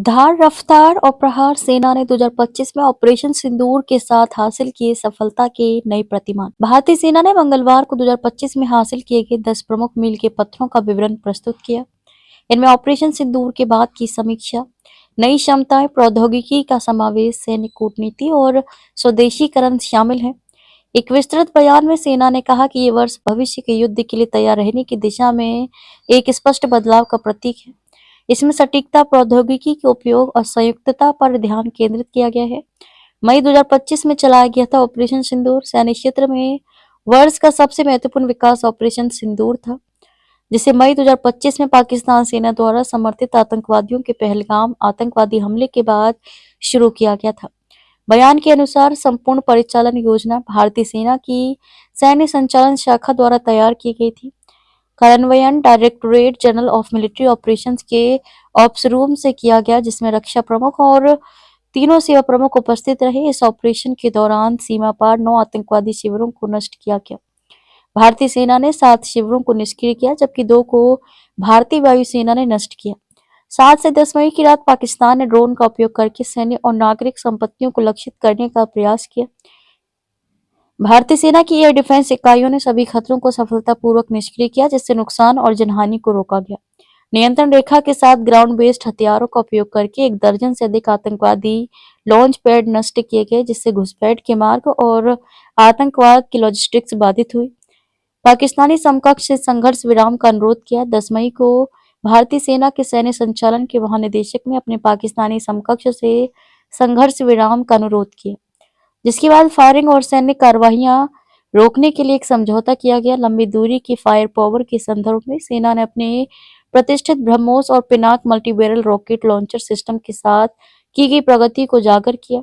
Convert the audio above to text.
धार, रफ्तार और प्रहार सेना ने 2025 में ऑपरेशन सिंदूर के साथ हासिल किए सफलता के नए प्रतिमान। भारतीय सेना ने मंगलवार को 2025 में हासिल किए गए 10 प्रमुख मील के पत्थरों का विवरण प्रस्तुत किया। इनमें ऑपरेशन सिंदूर के बाद की समीक्षा, नई क्षमताएं, प्रौद्योगिकी का समावेश, सैन्य कूटनीति और स्वदेशीकरण शामिल है। एक विस्तृत बयान में सेना ने कहा कि ये वर्ष भविष्य के युद्ध के लिए तैयार रहने की दिशा में एक स्पष्ट बदलाव का प्रतीक है। इसमें सटीकता, प्रौद्योगिकी के उपयोग और संयुक्तता पर ध्यान केंद्रित किया गया है। मई 2025 में चलाया गया था ऑपरेशन सिंदूर। सैन्य क्षेत्र में वर्ष का सबसे महत्वपूर्ण विकास ऑपरेशन सिंदूर था, जिसे मई 2025 में पाकिस्तान सेना द्वारा समर्थित आतंकवादियों के पहलगाम आतंकवादी हमले के बाद शुरू किया गया था। बयान के अनुसार संपूर्ण परिचालन योजना भारतीय सेना की सैन्य संचालन शाखा द्वारा तैयार की गई थी। कार्यान्वयन directorate general of military operations के ऑप्स रूम से किया गया, जिसमें रक्षा प्रमुख और तीनों सेवा प्रमुख उपस्थित रहे। इस ऑपरेशन के दौरान सीमा पार 9 आतंकवादी शिविरों को नष्ट किया गया। भारतीय सेना ने 7 शिविरों को निष्क्रिय किया, जबकि 2 को भारतीय वायुसेना ने नष्ट किया। 7 से 10 मई की रात पाकिस्तान ने ड्रोन का उपयोग करके सैन्य और नागरिक संपत्तियों को लक्षित करने का प्रयास किया। भारतीय सेना की एयर डिफेंस इकाइयों ने सभी खतरों को सफलतापूर्वक निष्क्रिय किया, जिससे नुकसान और जनहानि को रोका गया। नियंत्रण रेखा के साथ ग्राउंड बेस्ड हथियारों का उपयोग करके 1 दर्जन से अधिक आतंकवादी लॉन्च पैड नष्ट किए गए, जिससे घुसपैठ के मार्ग और आतंकवाद की लॉजिस्टिक्स बाधित हुई। पाकिस्तानी समकक्ष से संघर्ष विराम का अनुरोध किया। 10 मई को भारतीय सेना के सैन्य संचालन के महानिदेशक ने अपने पाकिस्तानी समकक्ष से संघर्ष विराम का अनुरोध किया, जिसके बाद फायरिंग और सैन्य कार्रवाइयां रोकने के लिए एक समझौता किया गया। लंबी दूरी की फायर पावर के संदर्भ में सेना ने अपने प्रतिष्ठित ब्रह्मोस और Pinaka multi barrel rocket launcher system के साथ की गई प्रगति को उजागर किया।